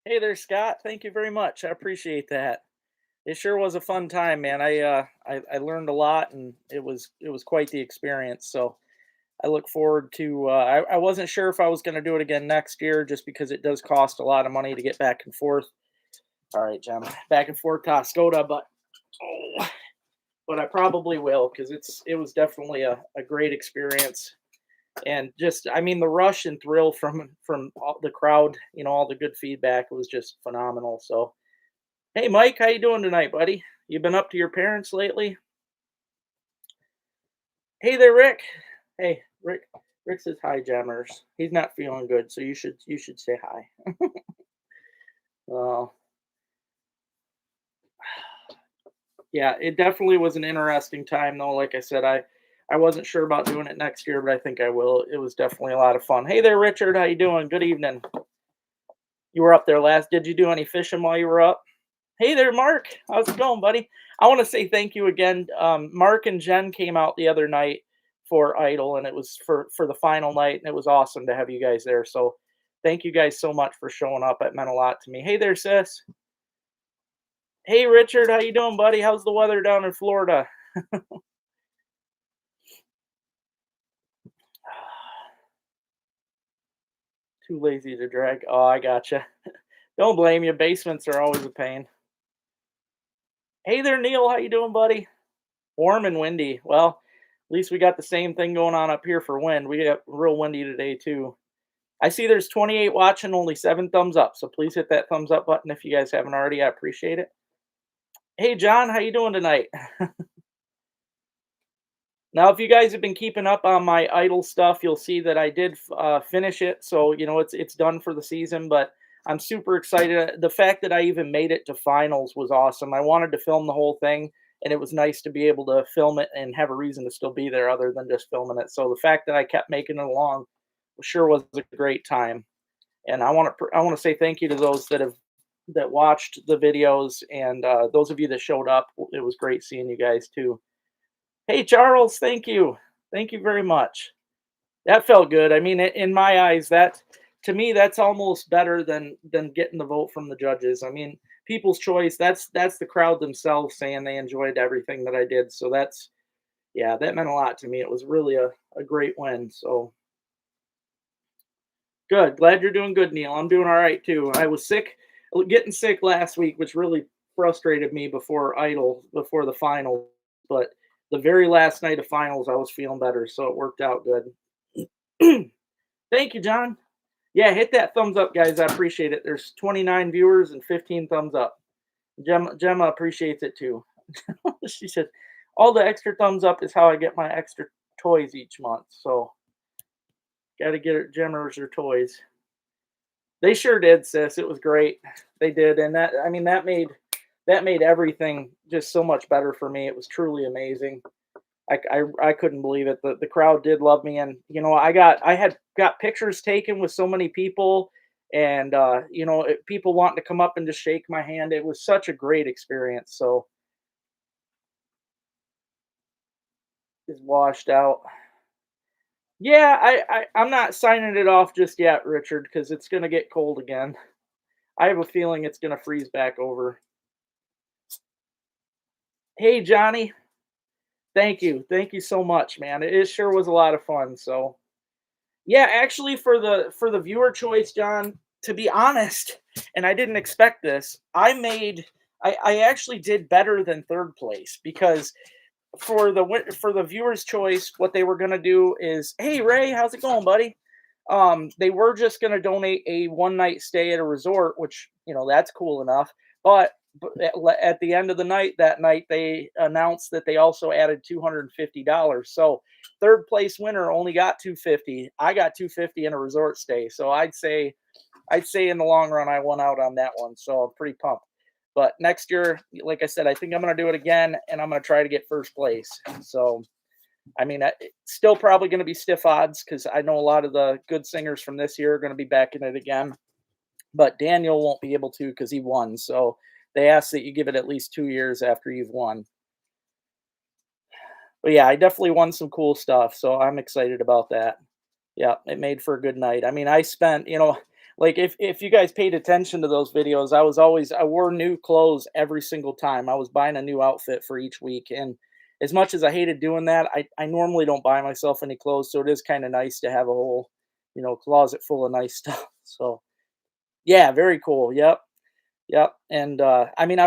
Hey there, Scott. Thank you very much. I appreciate that. It sure was a fun time, man. I learned a lot, and it was quite the experience. So I look forward to. I wasn't sure if I was going to do it again next year, just because it does cost a lot of money to get back and forth. All right, Jim, back and forth to Oscoda, oh, but I probably will because it was definitely a great experience. And just, I mean, the rush and thrill from all the crowd, all the good feedback was just phenomenal. So hey, Mike, how you doing tonight, buddy? You been up to your parents lately? Hey there, Rick. Hey, Rick. Rick says hi, jammers. He's not feeling good, so you should say hi. Uh, yeah, it definitely was an interesting time, though. Like I said, I wasn't sure about doing it next year, but I think I will. It was definitely a lot of fun. Hey there, Richard. How you doing? Good evening. You were up there last. Did you do any fishing while you were up? Hey there, Mark. How's it going, buddy? I want to say thank you again. Mark and Jen came out the other night for Idol, and it was for the final night, and it was awesome to have you guys there. So, thank you guys so much for showing up. It meant a lot to me. Hey there, sis. Hey, Richard. How you doing, buddy? How's the weather down in Florida? Too lazy to drag. Oh, I gotcha. Don't blame you. Basements are always a pain. Hey there, Neil. How you doing, buddy? Warm and windy. Well, at least we got the same thing going on up here for wind. We got real windy today too. I see there's 28 watching, only 7 thumbs up. So please hit that thumbs up button if you guys haven't already. I appreciate it. Hey John, how you doing tonight? Now, if you guys have been keeping up on my idle stuff, you'll see that I did finish it. So it's done for the season. But I'm super excited. The fact that I even made it to finals was awesome. I wanted to film the whole thing, and it was nice to be able to film it and have a reason to still be there other than just filming it. So the fact that I kept making it along sure was a great time. And I want to say thank you to those that watched the videos, and those of you that showed up. It was great seeing you guys too. Hey, Charles, thank you very much. That felt good. I mean, in my eyes, that to me, that's almost better than getting the vote from the judges. I mean, people's choice. That's the crowd themselves saying they enjoyed everything that I did. So that's yeah, that meant a lot to me. It was really a great win. So good. Glad you're doing good, Neil. I'm doing all right too. I was sick, getting sick last week, which really frustrated me before the final. But the very last night of finals, I was feeling better, so it worked out good. Thank you, John. Yeah, hit that thumbs up, guys. I appreciate it. There's 29 viewers and 15 thumbs up. Gemma appreciates it too. She said, "All the extra thumbs up is how I get my extra toys each month." So, got to get her Gemmers her toys. They sure did, sis. It was great. They did, and that I mean that made everything just so much better for me. It was truly amazing. I couldn't believe it. The crowd did love me, and I had got pictures taken with so many people, and people wanting to come up and just shake my hand. It was such a great experience. So it's washed out. Yeah, I'm not signing it off just yet, Richard, because it's gonna get cold again. I have a feeling it's gonna freeze back over. Hey, Johnny, thank you so much, man. It sure was a lot of fun. So yeah, actually, for the viewer choice, John, to be honest, and I didn't expect this, I actually did better than third place because for the viewers choice, what they were gonna do is, hey Ray, how's it going, buddy? They were just gonna donate a one night stay at a resort, which that's cool enough. But at the end of the night, that night they announced that they also added $250. So third place winner only got 250. I got 250 in a resort stay. So I'd say in the long run I won out on that one. So I'm pretty pumped. But next year, like I said, I think I'm going to do it again, and I'm going to try to get first place. So I mean, still probably going to be stiff odds because I know a lot of the good singers from this year are going to be back in it again. But Daniel won't be able to because he won. So they ask that you give it at least 2 years after you've won. But yeah, I definitely won some cool stuff. So I'm excited about that. Yeah, it made for a good night. I mean, I spent, Like if you guys paid attention to those videos, I wore new clothes every single time. I was buying a new outfit for each week, and as much as I hated doing that, I normally don't buy myself any clothes, so it is kind of nice to have a whole, closet full of nice stuff. So yeah, very cool. Yep. Yep, and, I mean,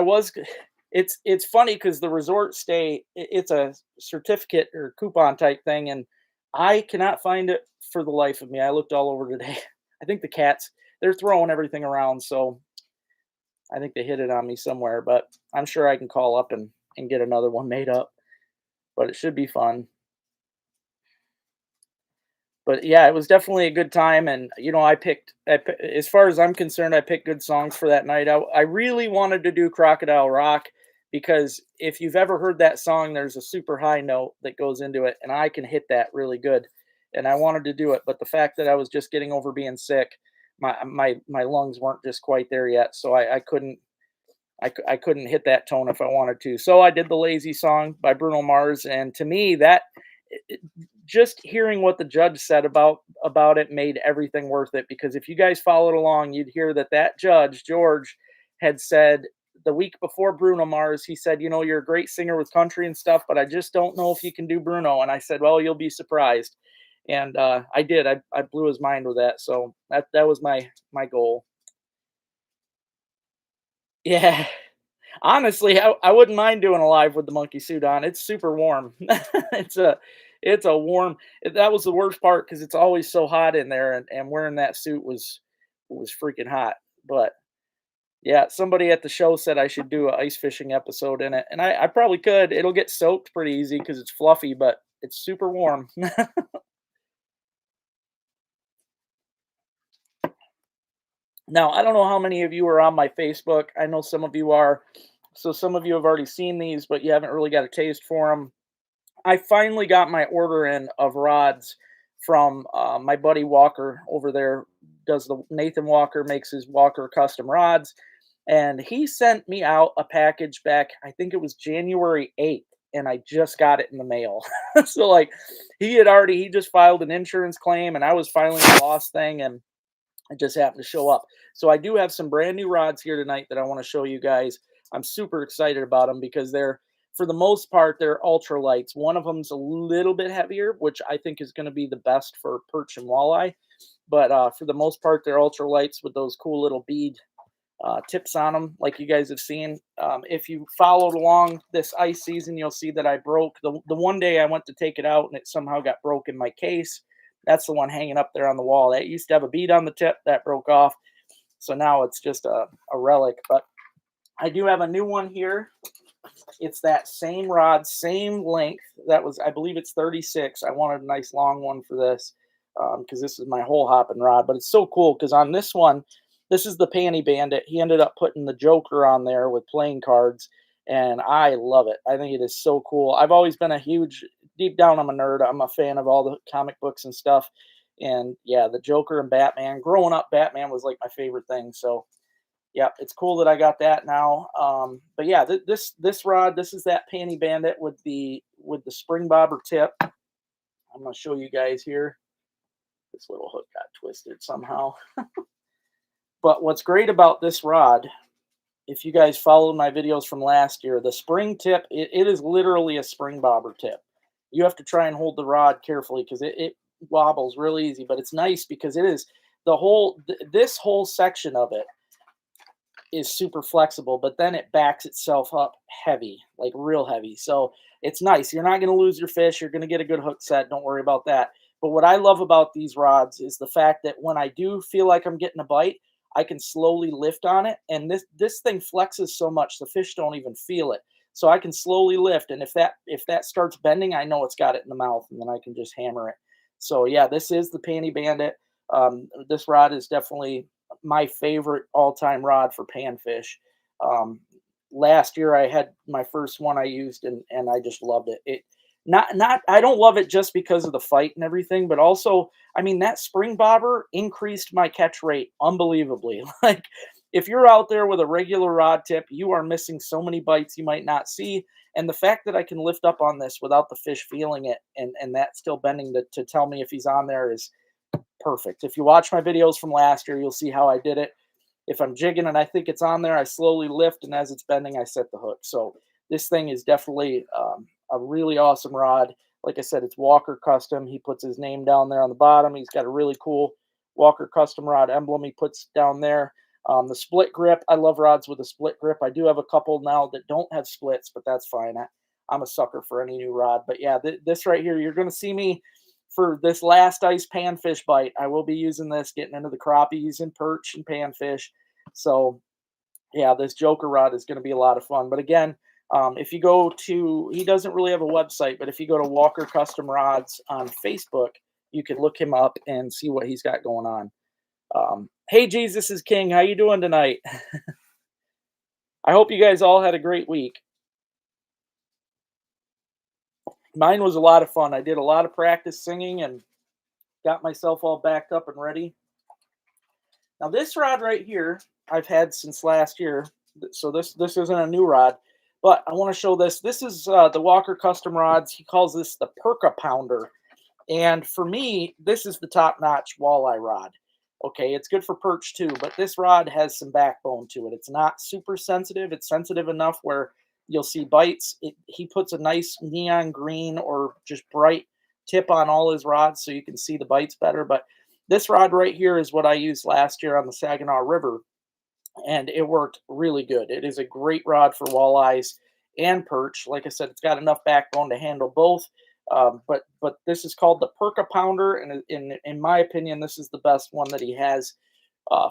it's funny because the resort stay, it's a certificate or coupon type thing, and I cannot find it for the life of me. I looked all over today. I think the cats, they're throwing everything around, so I think they hid it on me somewhere, but I'm sure I can call up and get another one made up, but it should be fun. But yeah, it was definitely a good time, and as far as I'm concerned, I picked good songs for that night. I really wanted to do Crocodile Rock because if you've ever heard that song, there's a super high note that goes into it, and I can hit that really good. And I wanted to do it, but the fact that I was just getting over being sick, my lungs weren't just quite there yet, so I couldn't hit that tone if I wanted to. So I did the Lazy Song by Bruno Mars, and to me, it, just hearing what the judge said about it made everything worth it. Because if you guys followed along, you'd hear that judge George had said the week before Bruno Mars, he said, you're a great singer with country and stuff, but I just don't know if you can do Bruno. And I said, well, you'll be surprised. And I did. I blew his mind with that. So that was my goal. Yeah. Honestly, I wouldn't mind doing a live with the monkey suit on. It's super warm. It's a it's a warm that was the worst part because it's always so hot in there, and wearing that suit was freaking hot. But yeah, somebody at the show said I should do a ice fishing episode in it, and I probably could. It'll get soaked pretty easy because it's fluffy, but it's super warm. Now, I don't know how many of you are on my Facebook. I know some of you are. So some of you have already seen these, but you haven't really got a taste for them. I finally got my order in of rods from my buddy Walker over there. Does the Nathan Walker makes his Walker custom rods, and he sent me out a package back. I think it was January 8th, and I just got it in the mail. So like he just filed an insurance claim, and I was filing a loss thing, and it just happened to show up. So I do have some brand new rods here tonight that I want to show you guys. I'm super excited about them because for the most part, they're ultra lights. One of them's a little bit heavier, which I think is going to be the best for perch and walleye. But for the most part, they're ultra lights with those cool little bead tips on them, like you guys have seen. If you followed along this ice season, you'll see that I broke the one day I went to take it out and it somehow got broke in my case. That's the one hanging up there on the wall. That used to have a bead on the tip that broke off. So now it's just a relic. But I do have a new one here. It's that same rod, same length. I believe it's 36. I wanted a nice long one for this because this is my whole hopping rod. But it's so cool because on this one, this is the Panty Bandit. He ended up putting the Joker on there with playing cards, and I love it. I think it is so cool. I've always been deep down, I'm a nerd. I'm a fan of all the comic books and stuff. And yeah, the Joker and Batman. Growing up, Batman was like my favorite thing. So yeah, it's cool that I got that now. But yeah, this rod, this is that Panty Bandit with the spring bobber tip. I'm gonna show you guys here. This little hook got twisted somehow. But what's great about this rod, if you guys followed my videos from last year, the spring tip, it is literally a spring bobber tip. You have to try and hold the rod carefully because it wobbles real easy, but it's nice because it is this whole section of it is super flexible, but then it backs itself up heavy, like real heavy. So it's nice. You're not going to lose your fish. You're going to get a good hook set. Don't worry about that. But what I love about these rods is the fact that when I do feel like I'm getting a bite, I can slowly lift on it. And this thing flexes so much, the fish don't even feel it. So I can slowly lift. And if that starts bending, I know it's got it in the mouth, and then I can just hammer it. So yeah, this is the Panty Bandit. This rod is definitely my favorite all-time rod for panfish. Um, Last year I had my first one I used, and I just loved it. Not I don't love it just because of the fight and everything, but also I mean that spring bobber increased my catch rate unbelievably. Like if you're out there with a regular rod tip, you are missing so many bites you might not see. And the fact that I can lift up on this without the fish feeling it and that still bending to tell me if he's on there perfect. If you watch my videos from last year, you'll see how I did it. If I'm jigging and I think it's on there, I slowly lift, and as it's bending, I set the hook. So this thing is definitely a really awesome rod. Like I said, it's Walker Custom. He puts his name down there on the bottom. He's got a really cool Walker Custom rod emblem he puts down there. The split grip, I love rods with a split grip. I do have a couple now that don't have splits, but that's fine. I'm a sucker for any new rod. But yeah, this right here, you're going to see me for this last ice panfish bite. I will be using this, getting into the crappies and perch and panfish. So yeah, this Joker rod is going to be a lot of fun. But again, if you go to, he doesn't really have a website, but if you go to Walker Custom Rods on Facebook, you can look him up and see what he's got going on. Hey, Jesus is King. How you doing tonight? I hope you guys all had a great week. Mine was a lot of fun. I did a lot of practice singing and got myself all backed up and ready. Now this rod right here, I've had since last year. So this isn't a new rod, but I want to show this. This is the Walker Custom Rods. He calls this the Perka Pounder. And for me, this is the top-notch walleye rod. Okay, it's good for perch too, but this rod has some backbone to it. It's not super sensitive. It's sensitive enough where you'll see bites. He puts a nice neon green or just bright tip on all his rods so you can see the bites better. But this rod right here is what I used last year on the Saginaw River, and it worked really good. It is a great rod for walleyes and perch. Like I said, it's got enough backbone to handle both. But this is called the Perka Pounder, and in my opinion, this is the best one that he has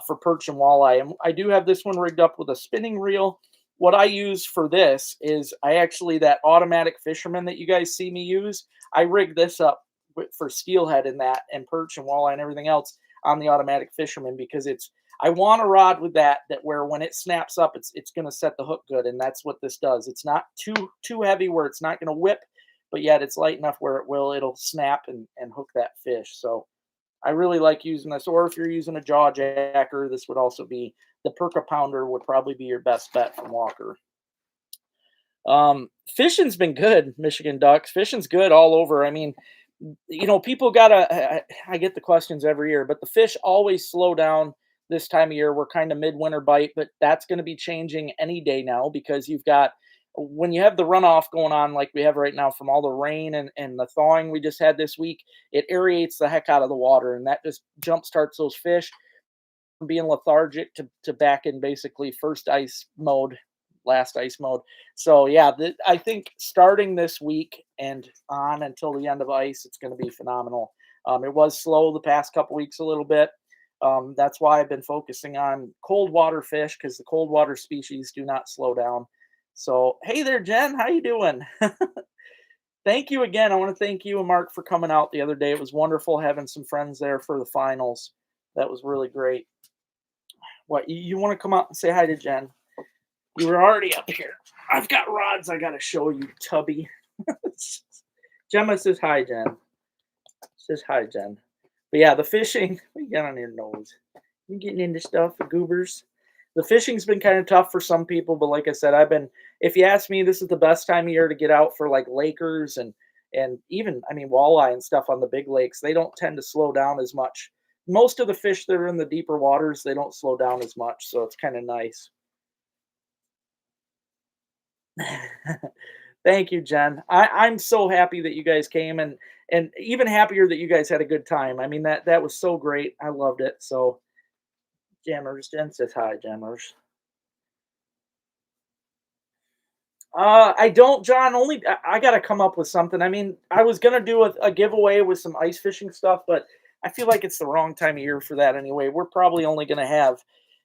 for perch and walleye. And I do have this one rigged up with a spinning reel. What I use for this is that automatic fisherman that you guys see me use. I rig this up for steelhead and that, and perch and walleye and everything else on the automatic fisherman, because I want a rod with that where when it snaps up, it's going to set the hook good, and that's what this does. It's not too heavy where it's not going to whip, but yet it's light enough where it'll snap and hook that fish. So I really like using this. Or if you're using a jaw jacker, this would also be the Perka Pounder would probably be your best bet from Walker. Fishing's been good, Michigan Ducks. Fishing's good all over. I mean, people gotta. I get the questions every year, but the fish always slow down this time of year. We're kind of midwinter bite, but that's going to be changing any day now, because when you have the runoff going on like we have right now from all the rain and the thawing we just had this week, it aerates the heck out of the water, and that just jump starts those fish from being lethargic to back in basically first ice mode, last ice mode. So yeah, I think starting this week and on until the end of ice, it's going to be phenomenal. It was slow the past couple weeks a little bit. That's why I've been focusing on cold water fish, because the cold water species do not slow down. So hey there, Jen, how you doing? Thank you again. I want to thank you and Mark for coming out the other day. It was wonderful having some friends there for the finals. That was really great. What, you want to come out and say hi to Jen? You were already up here. I've got rods I got to show you, Tubby. Gemma says hi, Jen. Says hi, Jen. But yeah, the fishing, what you got on your nose? You getting into stuff, goobers? The fishing's been kind of tough for some people, but like I said, if you ask me, this is the best time of year to get out for like Lakers and even, I mean, walleye and stuff on the big lakes. They don't tend to slow down as much. Most of the fish that are in the deeper waters, they don't slow down as much, so it's kind of nice. Thank you, Jen. I'm so happy that you guys came, and even happier that you guys had a good time. I mean, that was so great. I loved it. So Jammers, Jen says hi, Jammers. I don't, John. Only I got to come up with something. I mean, I was gonna do a giveaway with some ice fishing stuff, but I feel like it's the wrong time of year for that anyway. We're probably only gonna have,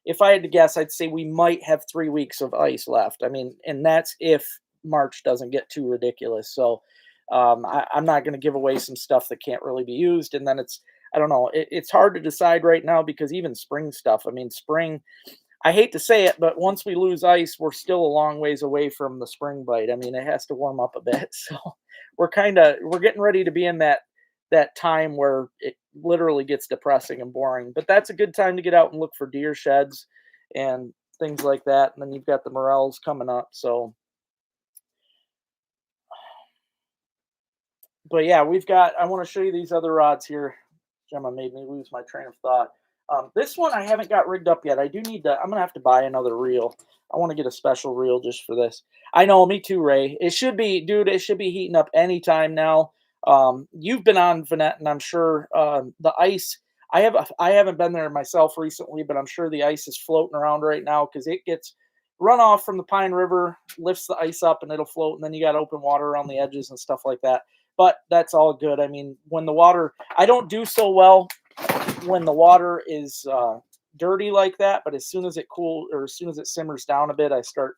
if I had to guess, I'd say we might have 3 weeks of ice left. I mean, and that's if March doesn't get too ridiculous. So I'm not gonna give away some stuff that can't really be used, and then I don't know. It's hard to decide right now, because even spring stuff. I mean, spring. I hate to say it, but once we lose ice, we're still a long ways away from the spring bite. I mean, it has to warm up a bit. So we're getting ready to be in that time where it literally gets depressing and boring. But that's a good time to get out and look for deer sheds and things like that. And then you've got the morels coming up. So, but yeah, I want to show you these other rods here. Gemma made me lose my train of thought. This one I haven't got rigged up yet. I do need to. I'm gonna have to buy another reel. I want to get a special reel just for this. I know, me too, Ray. It should be, dude. It should be heating up anytime now. You've been on Vanette, and I'm sure the ice. I haven't been there myself recently, but I'm sure the ice is floating around right now because it gets runoff from the Pine River, lifts the ice up, and it'll float. And then you got open water around the edges and stuff like that. But that's all good. I mean, when the water, I don't do so well when the water is dirty like that, but as soon as it cools or as soon as it simmers down a bit, I start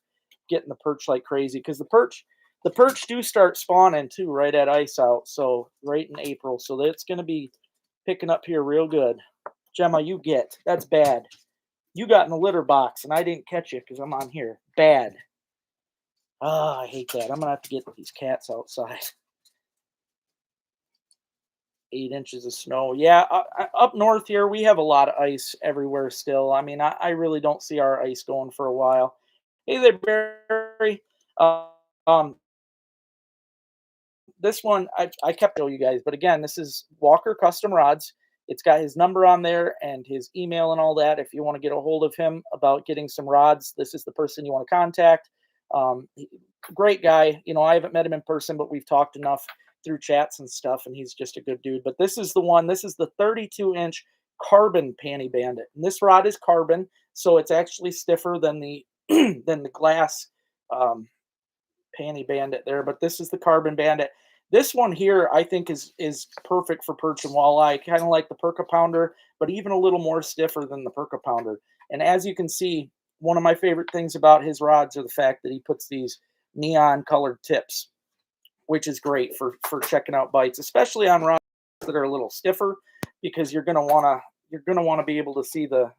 getting the perch like crazy because the perch do start spawning too right at ice out, so right in April. So that's going to be picking up here real good. Gemma, you get that's bad. You got in the litter box and I didn't catch you because I'm on here. Bad. Ah, I hate that. I'm gonna have to get these cats outside. 8 inches of snow. Yeah, up north here, we have a lot of ice everywhere still. I mean, I really don't see our ice going for a while. Hey there, Barry. Um, this one I kept showing you guys, but again, this is Walker Custom Rods. It's got his number on there and his email and all that. If you want to get a hold of him about getting some rods, this is the person you want to contact. Great guy. You know, I haven't met him in person, but we've talked enough through chats and stuff, and he's just a good dude. But this is the one. This is the 32-inch carbon Panty Bandit, and this rod is carbon, so it's actually stiffer than the than the glass Panty Bandit there. But this is the carbon Bandit. This one here, I think, is perfect for perch and walleye, kind of like the Perca Pounder, but even a little more stiffer than the Perca Pounder. And as you can see, one of my favorite things about his rods are the fact that he puts these neon colored tips, which is great for checking out bites, especially on rods that are a little stiffer, because you're gonna wanna be able to see the.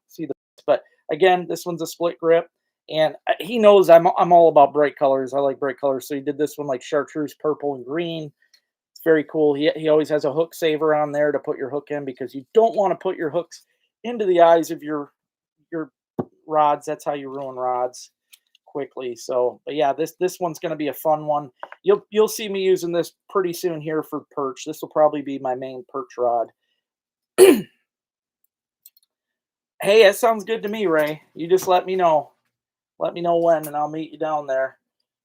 But again, this one's a split grip, and he knows I'm all about bright colors. I like bright colors, so he did this one like chartreuse purple and green. It's very cool. He always has a hook saver on there to put your hook in because you don't want to put your hooks into the eyes of your rods. That's how you ruin rods quickly. So, but yeah, this one's going to be a fun one. You'll see me using this pretty soon here for perch. This will probably be my main perch rod. Hey, that sounds good to me, Ray. You just let me know. Let me know when, and I'll meet you down there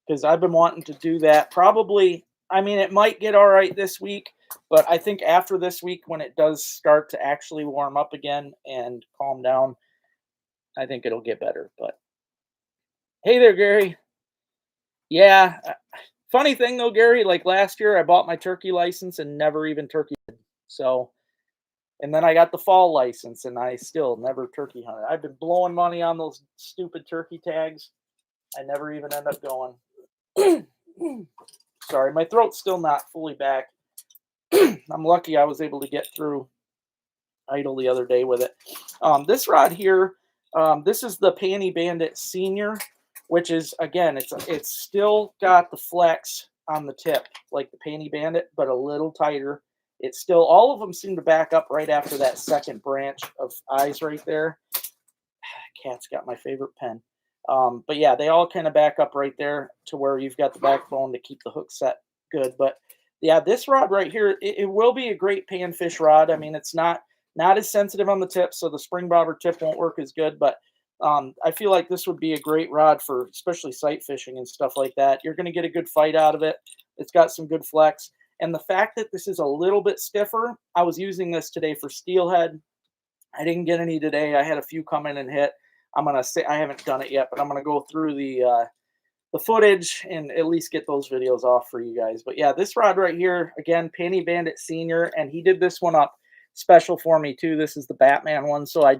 because I've been wanting to do that. Probably, I mean, it might get all right this week, but I think after this week, when it does start to actually warm up again and calm down, I think it'll get better. But hey there, Gary. Yeah. Funny thing though, Gary, like last year I bought my turkey license and never even turkey. So, and then I got the fall license and I still never turkey hunted. I've been blowing money on those stupid turkey tags. I never even end up going. Sorry, my throat's still not fully back. I'm lucky I was able to get through idle the other day with it. This rod here, this is the Panty Bandit Senior, which is, again, it's still got the flex on the tip like the Panty Bandit, but a little tighter. It's still, all of them seem to back up right after that second branch of eyes right there. Cat's got my favorite pen. But yeah, they all kind of back up right there to where you've got the backbone to keep the hook set good. But yeah, this rod right here, it will be a great panfish rod. I mean, it's not as sensitive on the tip, so the spring bobber tip won't work as good. But I feel like this would be a great rod for especially sight fishing and stuff like that. You're going to get a good fight out of it. It's got some good flex. And the fact that this is a little bit stiffer, I was using this today for steelhead. I didn't get any today. I had a few come in and hit. I'm gonna say I haven't done it yet, but I'm gonna go through the footage and at least get those videos off for you guys. But yeah, this rod right here, again, Panty Bandit Senior, and he did this one up special for me too. This is the Batman one, so I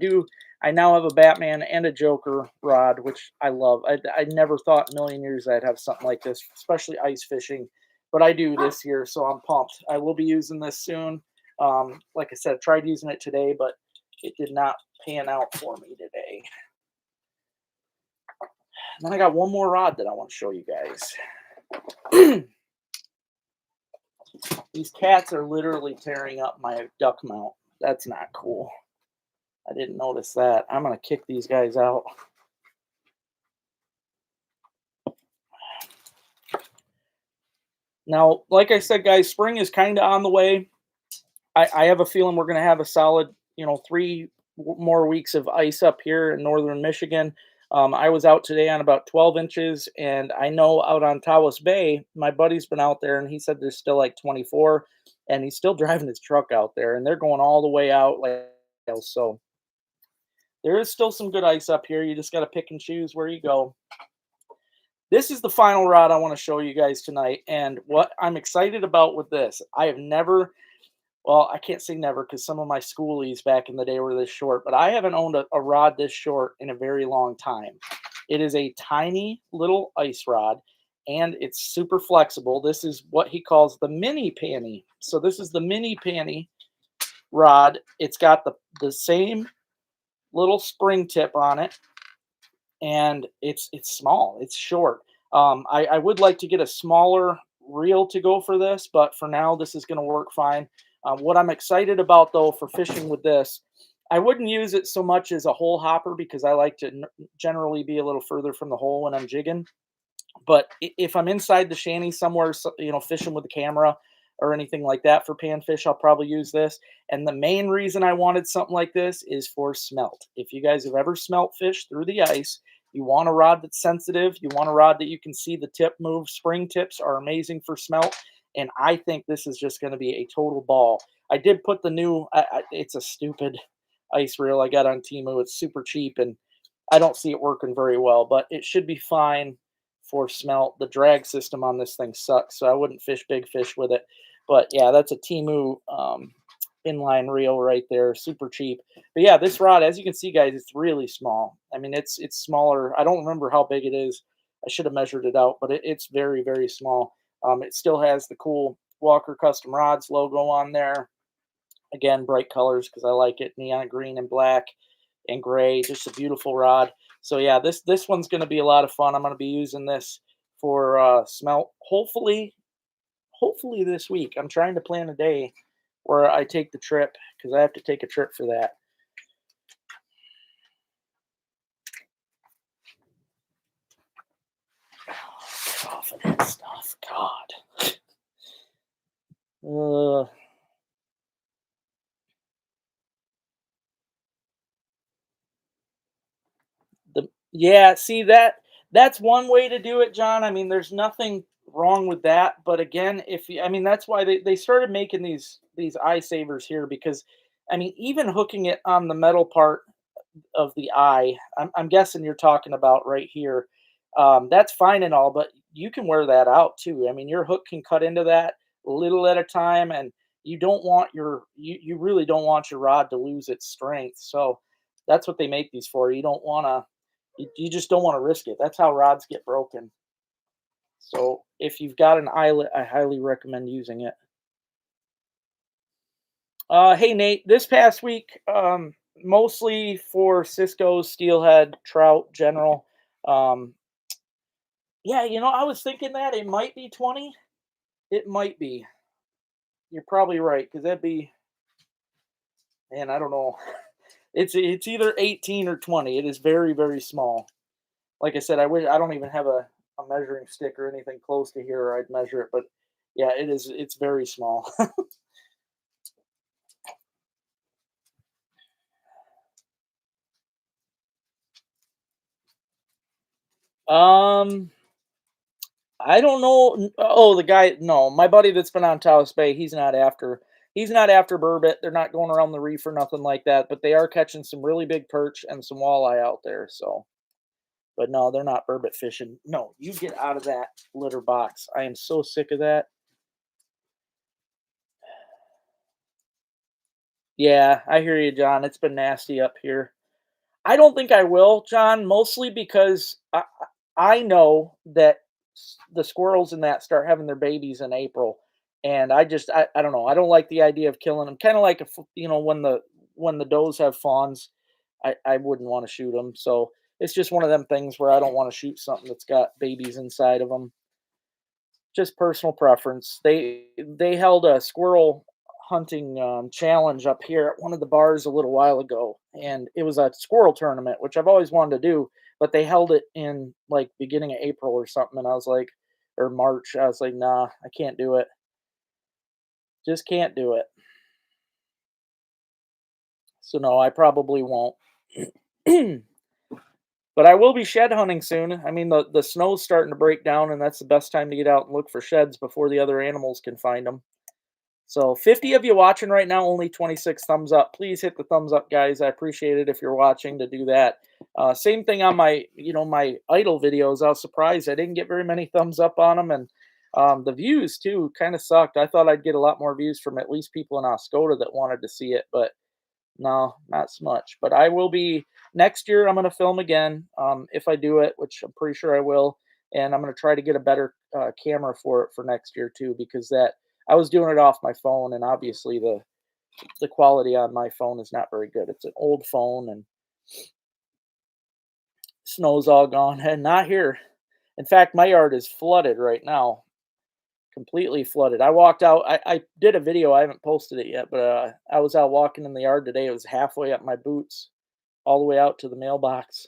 now have a Batman and a Joker rod, which I love. I never thought in a million years I'd have something like this, especially ice fishing, but I do this year, so I'm pumped. I will be using this soon. Like I said, I tried using it today, but it did not pan out for me today. And then I got one more rod that I want to show you guys. These cats are literally tearing up my duck mount. That's not cool. I didn't notice that. I'm going to kick these guys out. Now, like I said, guys, spring is kind of on the way. I have a feeling we're going to have a solid, more weeks of ice up here in northern Michigan. I was out today on about 12 inches, and I know out on Tawas Bay, my buddy's been out there, and he said there's still like 24, and he's still driving his truck out there, and they're going all the way out. So there is still some good ice up here. You just got to pick and choose where you go. This is the final rod I want to show you guys tonight, and what I'm excited about with this, I have never well, I can't say never because some of my schoolies back in the day were this short, but I haven't owned a rod this short in a very long time. It is a tiny little ice rod and it's super flexible. This is what he calls the mini panty. So this is the mini panty rod. It's got the same little spring tip on it, and it's small. It's short. I would like to get a smaller reel to go for this, but for now, this is going to work fine. What I'm excited about though for fishing with this, I wouldn't use it so much as a hole hopper because I like to generally be a little further from the hole when I'm jigging. But if I'm inside the shanty somewhere, fishing with the camera or anything like that for panfish, I'll probably use this. And the main reason I wanted something like this is for smelt. If you guys have ever smelt fish through the ice, you want a rod that's sensitive. You want a rod that you can see the tip move. Spring tips are amazing for smelt. And I think this is just going to be a total ball. I did put the new, it's a stupid ice reel I got on Temu. It's super cheap and I don't see it working very well, but it should be fine for smelt. The drag system on this thing sucks, so I wouldn't fish big fish with it. But yeah, that's a Temu inline reel right there, super cheap. But yeah, this rod, as you can see, guys, it's really small. I mean, it's smaller. I don't remember how big it is. I should have measured it out, but it's very, very small. It still has the cool Walker Custom Rods logo on there. Again, bright colors because I like it, neon green and black and gray. Just a beautiful rod. So yeah, this one's going to be a lot of fun. I'm going to be using this for smelt. Hopefully this week. I'm trying to plan a day where I take the trip because I have to take a trip for that. Confident stuff. God. Uh, yeah, see that's one way to do it, John. I mean, there's nothing wrong with that, but again, if you, I mean, that's why they started making these eye savers here because I mean, even hooking it on the metal part of the eye, I'm guessing you're talking about right here. That's fine and all, but you can wear that out too. I mean, your hook can cut into that little at a time, and you don't want you really don't want your rod to lose its strength. So that's what they make these for. You don't want to you just don't want to risk it. That's how rods get broken. So if you've got an eyelet, I highly recommend using it. Hey Nate, this past week, mostly for Cisco, steelhead, trout, general. Um, yeah, I was thinking that it might be 20. It might be. You're probably right because that'd be, man, I don't know. It's either 18 or 20. It is very very small. Like I said, I don't even have a measuring stick or anything close to here, or I'd measure it. But yeah, it's very small. um, I don't know. Oh, the guy. No, my buddy that's been on Taos Bay. He's not after burbot. They're not going around the reef or nothing like that. But they are catching some really big perch and some walleye out there. So, but no, they're not burbot fishing. No, you get out of that litter box. I am so sick of that. Yeah, I hear you, John. It's been nasty up here. I don't think I will, John, mostly because I know that the squirrels in that start having their babies in April, and I don't know. I don't like the idea of killing them. Kind of like when the does have fawns, I wouldn't want to shoot them. So it's just one of them things where I don't want to shoot something that's got babies inside of them. Just personal preference. They held a squirrel hunting challenge up here at one of the bars a little while ago, and it was a squirrel tournament, which I've always wanted to do. But they held it in like beginning of April or something, and I was like, or March. I was like, nah, I can't do it. Just can't do it. So no, I probably won't. But I will be shed hunting soon. I mean, the snow's starting to break down, and that's the best time to get out and look for sheds before the other animals can find them. So 50 of you watching right now, only 26 thumbs up. Please hit the thumbs up, guys. I appreciate it if you're watching to do that. Same thing on my, my idle videos. I was surprised I didn't get very many thumbs up on them, and the views too kind of sucked. I thought I'd get a lot more views from at least people in Oscoda that wanted to see it, but no, not so much. But I will be next year. I'm going to film again if I do it, which I'm pretty sure I will. And I'm going to try to get a better camera for it for next year too, because that I was doing it off my phone, and obviously the quality on my phone is not very good. It's an old phone, and snow's all gone, and not here. In fact, my yard is flooded right now, completely flooded. I walked out. I did a video. I haven't posted it yet, but I was out walking in the yard today. It was halfway up my boots, all the way out to the mailbox.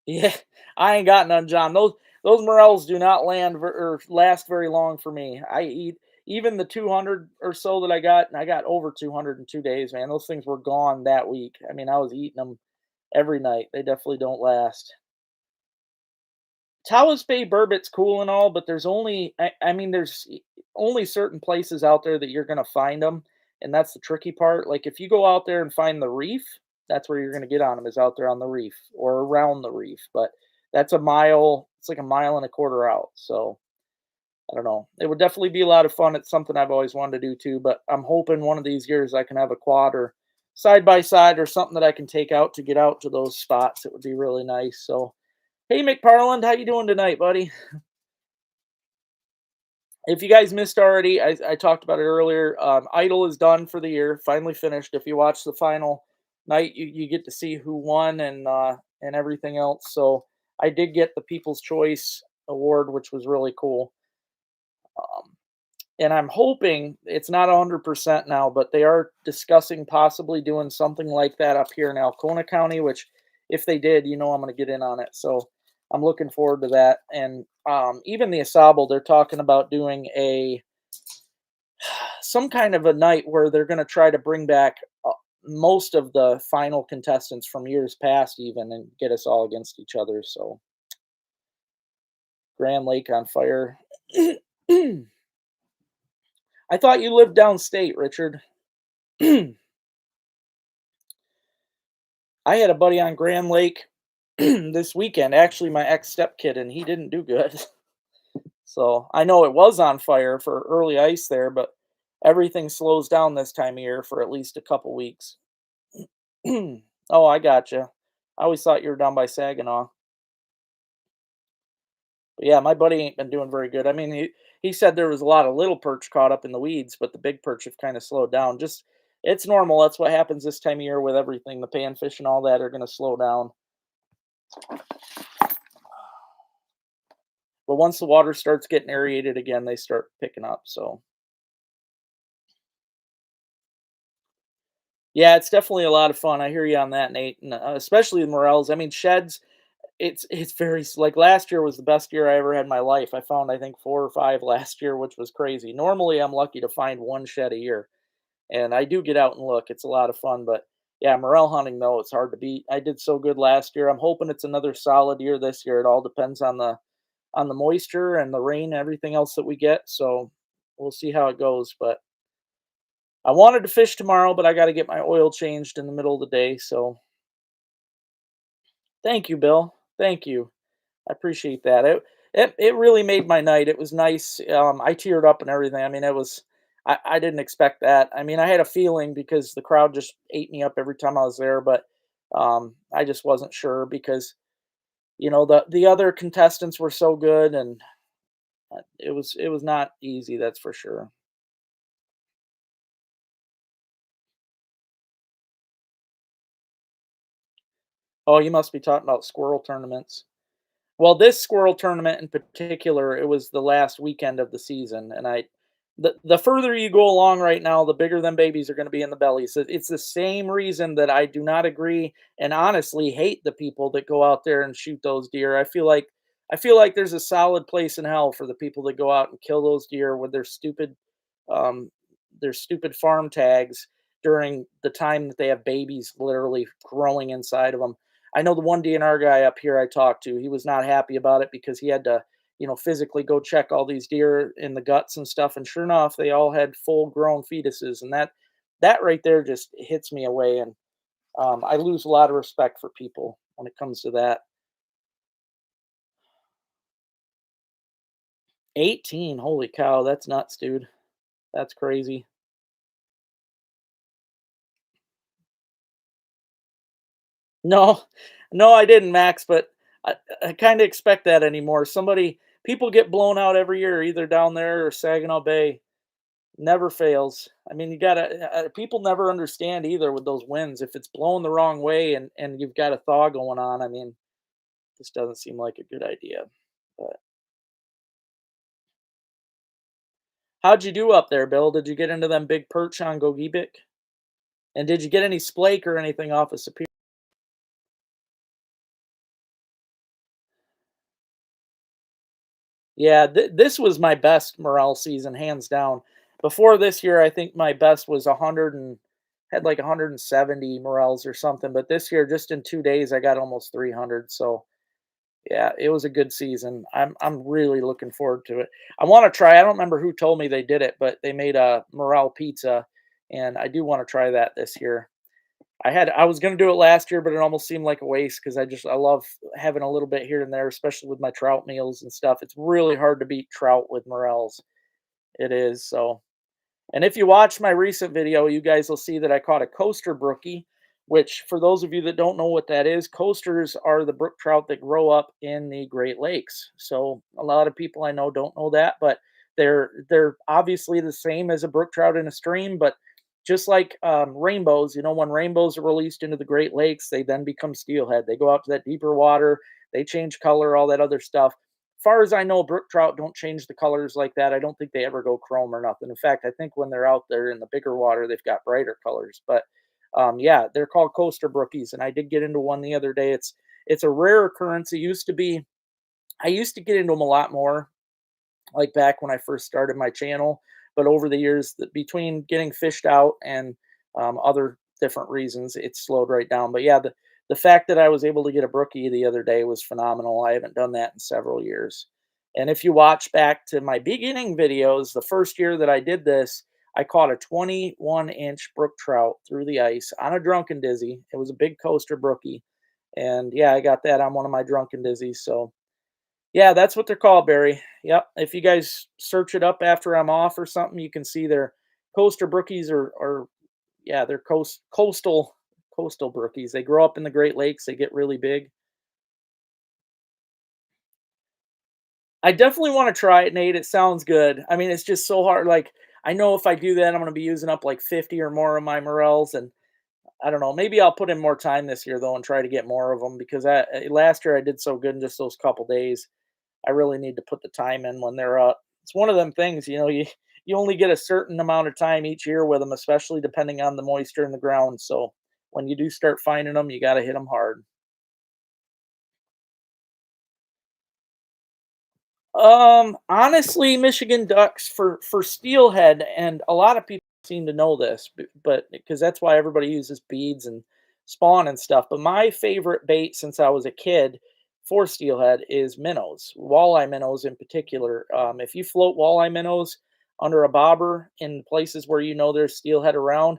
Yeah, I ain't got none, John. Those morels do not or last very long for me. I eat even the 200 or so that I got, and I got over 200 in 2 days, man. Those things were gone that week. I mean, I was eating them every night. They definitely don't last. Tawas Bay burbot's cool and all, but there's only I mean only certain places out there that you're gonna find them, and that's the tricky part. Like if you go out there and find the reef, that's where you're gonna get on them is out there on the reef or around the reef. But that's a mile. It's like a mile and a quarter out. So I don't know. It would definitely be a lot of fun. It's something I've always wanted to do too. But I'm hoping one of these years I can have a quad or side by side or something that I can take out to get out to those spots. It would be really nice. So hey, McParland, how you doing tonight, buddy? If you guys missed already, I talked about it earlier. Idol is done for the year, finally finished. If you watch the final night, you get to see who won and everything else. So I did get the People's Choice Award, which was really cool. Um, and I'm hoping it's not 100% now, but they are discussing possibly doing something like that up here in Alcona County. Which, if they did, I'm going to get in on it. So I'm looking forward to that. And even the Asable, they're talking about doing some kind of a night where they're going to try to bring back most of the final contestants from years past, even, and get us all against each other. So Grand Lake on fire. I thought you lived downstate, Richard. I had a buddy on Grand Lake this weekend, actually my ex stepkid, and he didn't do good. So I know it was on fire for early ice there, but everything slows down this time of year for at least a couple weeks. Oh, I gotcha. I always thought you were down by Saginaw. But yeah, my buddy ain't been doing very good. I mean, he said there was a lot of little perch caught up in the weeds, but the big perch have kind of slowed down. Just it's normal. That's what happens this time of year with everything. The panfish and all that are going to slow down. But once the water starts getting aerated again, they start picking up. So yeah, it's definitely a lot of fun. I hear you on that, Nate, and especially the morels. I mean, sheds. It's very like last year was the best year I ever had in my life. I found I think 4 or 5 last year, which was crazy. Normally, I'm lucky to find one shed a year, and I do get out and look. It's a lot of fun, but yeah, morel hunting though it's hard to beat. I did so good last year. I'm hoping it's another solid year this year. It all depends on the moisture and the rain and everything else that we get. So we'll see how it goes. But I wanted to fish tomorrow, but I got to get my oil changed in the middle of the day. So thank you, Bill. Thank you. I appreciate that. It really made my night. It was nice. I teared up and everything. I mean, it was. I didn't expect that. I mean, I had a feeling because the crowd just ate me up every time I was there, but I just wasn't sure because the other contestants were so good, and it was not easy. That's for sure. Oh, you must be talking about squirrel tournaments. Well, this squirrel tournament in particular, it was the last weekend of the season, and the further you go along right now, the bigger them babies are going to be in the bellies. It's the same reason that I do not agree and honestly hate the people that go out there and shoot those deer. I feel like there's a solid place in hell for the people that go out and kill those deer with their stupid um, their stupid farm tags during the time that they have babies literally growing inside of them. I know the one DNR guy up here I talked to, he was not happy about it because he had to, physically go check all these deer in the guts and stuff. And sure enough, they all had full grown fetuses. And that right there just hits me away. And I lose a lot of respect for people when it comes to that. 18, holy cow, that's nuts, dude. That's crazy. No, no, I didn't, Max, but I, I kind of expect that anymore. People get blown out every year, either down there or Saginaw Bay. Never fails. I mean, you gotta. People never understand either with those winds. If it's blowing the wrong way and you've got a thaw going on, I mean, this doesn't seem like a good idea. But how'd you do up there, Bill? Did you get into them big perch on Gogebic? And did you get any splake or anything off of Superior? Yeah, this was my best morel season, hands down. Before this year, I think my best was 100 and had like 170 morels or something. But this year, just in 2 days, I got almost 300. So yeah, it was a good season. I'm really looking forward to it. I want to try. I don't remember who told me they did it, but they made a morel pizza, and I do want to try that this year. I was gonna do it last year, but it almost seemed like a waste because I love having a little bit here and there, especially with my trout meals and stuff. It's really hard to beat trout with morels. It is, so and if you watch my recent video, you guys will see that I caught a coaster brookie, which for those of you that don't know what that is, coasters are the brook trout that grow up in the Great Lakes. So a lot of people I know don't know that, but they're obviously the same as a brook trout in a stream, but just like rainbows, when rainbows are released into the Great Lakes, they then become steelhead. They go out to that deeper water, they change color, all that other stuff. Far as I know, brook trout don't change the colors like that. I don't think they ever go chrome or nothing. In fact, I think when they're out there in the bigger water, they've got brighter colors. But yeah, they're called coaster brookies, and I did get into one the other day. It's a rare occurrence. It used to be. I used to get into them a lot more, like back when I first started my channel. But over the years, between getting fished out and other different reasons, it's slowed right down. But yeah, the fact that I was able to get a brookie the other day was phenomenal. I haven't done that in several years. And if you watch back to my beginning videos, the first year that I did this, I caught a 21-inch brook trout through the ice on a drunken dizzy. It was a big coaster brookie. And yeah, I got that on one of my drunken dizzies. So yeah, that's what they're called, Barry. Yep. If you guys search it up after I'm off or something, you can see their coaster brookies are yeah, they're coastal brookies. They grow up in the Great Lakes. They get really big. I definitely want to try it, Nate. It sounds good. I mean, it's just so hard. Like I know if I do that, I'm going to be using up like 50 or more of my morels, and I don't know. Maybe I'll put in more time this year though and try to get more of them because last year I did so good in just those couple days. I really need to put the time in when they're up. It's one of them things, you only get a certain amount of time each year with them, especially depending on the moisture in the ground. So when you do start finding them, you got to hit them hard. Honestly, Michigan ducks for steelhead, and a lot of people seem to know this, but because that's why everybody uses beads and spawn and stuff. But my favorite bait since I was a kid for steelhead is minnows, walleye minnows in particular. If you float walleye minnows under a bobber in places where you know there's steelhead around,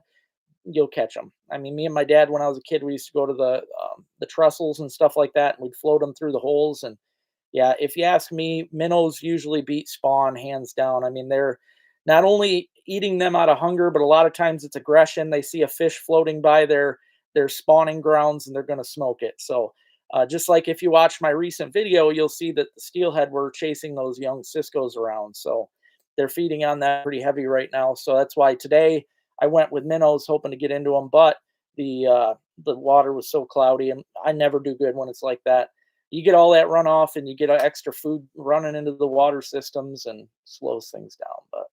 you'll catch them. I mean, me and my dad, when I was a kid, we used to go to the trestles and stuff like that, and we'd float them through the holes. And yeah, if you ask me, minnows usually beat spawn hands down. I mean, they're not only eating them out of hunger, but a lot of times it's aggression. They see a fish floating by their spawning grounds and they're going to smoke it. So, just like if you watch my recent video, you'll see that the steelhead were chasing those young ciscos around. So, they're feeding on that pretty heavy right now. So that's why today I went with minnows, hoping to get into them, but the water was so cloudy, and I never do good when it's like that. You get all that runoff and you get extra food running into the water systems and slows things down. But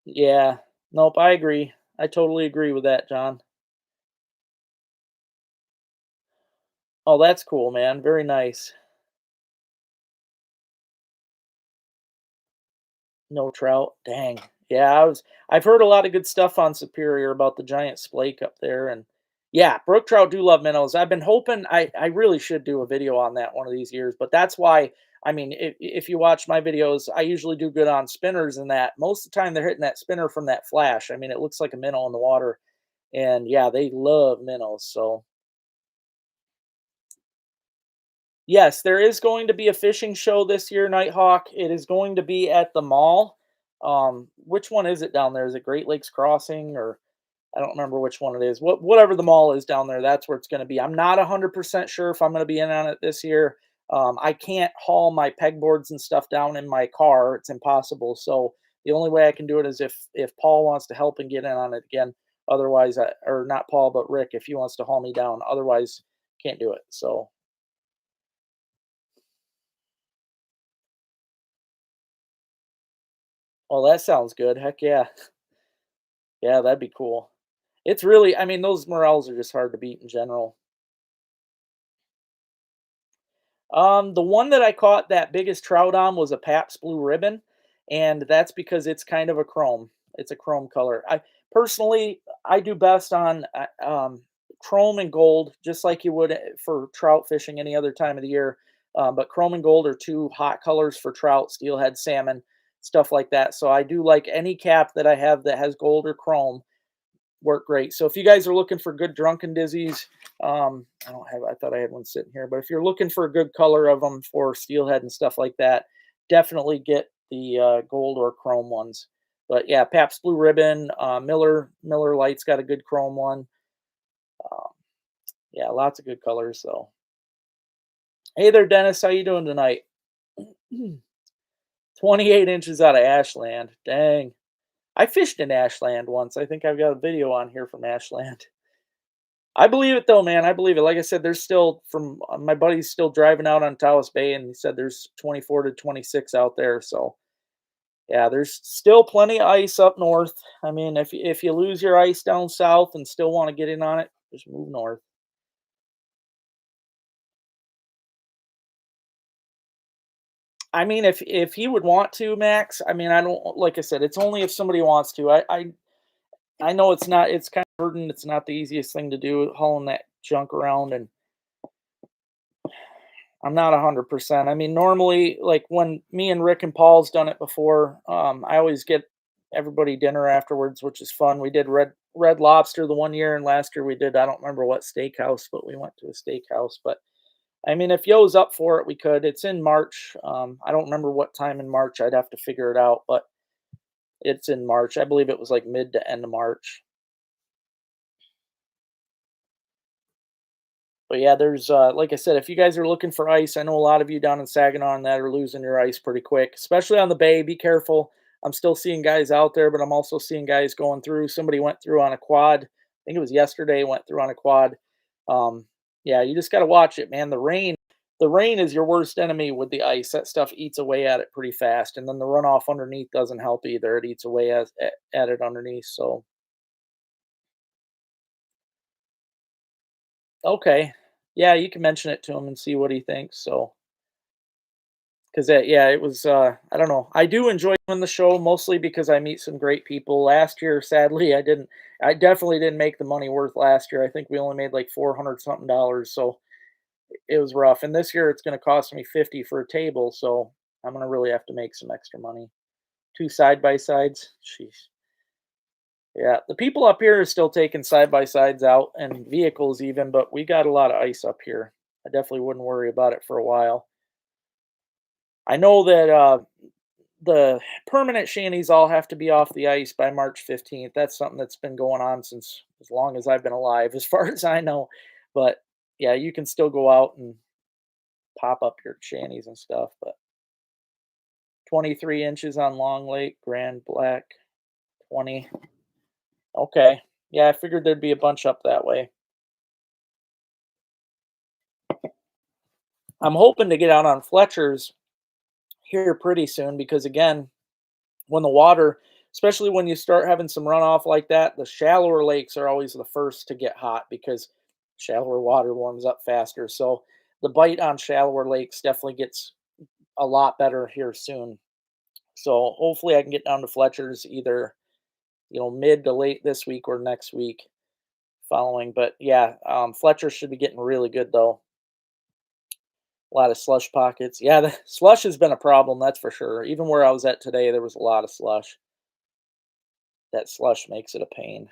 yeah, nope, I agree. I totally agree with that, John. Oh, that's cool, man. Very nice. No trout. Dang. Yeah, I've heard a lot of good stuff on Superior about the giant splake up there, and yeah, brook trout do love minnows. I've been hoping I really should do a video on that one of these years, but that's why I mean, if you watch my videos, I usually do good on spinners and that. Most of the time they're hitting that spinner from that flash. I mean, it looks like a minnow in the water, and yeah, they love minnows. So yes, there is going to be a fishing show this year, Nighthawk. It is going to be at the mall. Which one is it down there? Is it Great Lakes Crossing or I don't remember which one it is. Whatever the mall is down there, that's where it's going to be. I'm not 100% sure if I'm going to be in on it this year. I can't haul my pegboards and stuff down in my car. It's impossible. So the only way I can do it is if Paul wants to help and get in on it again. Otherwise, or not Paul, but Rick, if he wants to haul me down. Otherwise, can't do it. So, oh, that sounds good. Heck yeah. Yeah, that'd be cool. It's really, I mean, those morels are just hard to beat in general. The one that I caught that biggest trout on was a Pabst Blue Ribbon, and that's because it's kind of a chrome. It's a chrome color. I do best on chrome and gold, just like you would for trout fishing any other time of the year. But chrome and gold are two hot colors for trout, steelhead, salmon, stuff like that. So I do like any cap that I have that has gold or chrome work great. So if you guys are looking for good drunken dizzies, I don't have. I thought I had one sitting here, but if you're looking for a good color of them for steelhead and stuff like that, definitely get the gold or chrome ones. But yeah, Pabst Blue Ribbon, Miller Lite's got a good chrome one. Um, yeah, lots of good colors. So hey there, Dennis, how you doing tonight? 28 inches out of Ashland. Dang. I fished in Ashland once. I think I've got a video on here from Ashland. I believe it though, man. I believe it. Like I said, there's still from my buddy's still driving out on Taos Bay, and he said there's 24 to 26 out there. So yeah, there's still plenty of ice up north. I mean, if you lose your ice down south and still want to get in on it, just move north. I mean, if he would want to, Max. I mean, I don't like I said, it's only if somebody wants to. I know it's not. It's kind of burden. It's not the easiest thing to do, hauling that junk around and I'm not 100%. I mean, normally, like when me and Rick and Paul's done it before, I always get everybody dinner afterwards, which is fun. We did Red Lobster the one year, and last year we did I don't remember what steakhouse, but we went to a steakhouse. But I mean, if Yo's up for it, we could. It's in March. I don't remember what time in March. I'd have to figure it out, but it's in March. I believe it was like mid to end of March. But yeah, there's like I said, if you guys are looking for ice, I know a lot of you down in Saginaw and that are losing your ice pretty quick, especially on the bay. Be careful. I'm still seeing guys out there, but I'm also seeing guys going through. Somebody went through on a quad. I think it was yesterday. Went through on a quad. Um, yeah, you just got to watch it, man. The rain is your worst enemy with the ice. That stuff eats away at it pretty fast, and then the runoff underneath doesn't help either. It eats away at it underneath. So okay, yeah, you can mention it to him and see what he thinks. So. Because yeah, it was, I don't know. I do enjoy doing the show mostly because I meet some great people. Last year, sadly, I definitely didn't make the money worth last year. I think we only made like 400 something dollars, so it was rough. And this year, it's going to cost me 50 for a table, so I'm going to really have to make some extra money. Two side by sides. Jeez. Yeah, the people up here are still taking side by sides out and vehicles even, but we got a lot of ice up here. I definitely wouldn't worry about it for a while. I know that the permanent shanties all have to be off the ice by March 15th. That's something that's been going on since as long as I've been alive, as far as I know. But yeah, you can still go out and pop up your shanties and stuff. But 23 inches on Long Lake, Grand Black, 20. Okay. Yeah, I figured there'd be a bunch up that way. I'm hoping to get out on Fletcher's here pretty soon because, again, when the water, especially when you start having some runoff like that, the shallower lakes are always the first to get hot because shallower water warms up faster. So the bite on shallower lakes definitely gets a lot better here soon. So hopefully I can get down to Fletcher's either, mid to late this week or next week following. But yeah, Fletcher should be getting really good though. A lot of slush pockets. Yeah, the slush has been a problem, that's for sure. Even where I was at today, there was a lot of slush. That slush makes it a pain.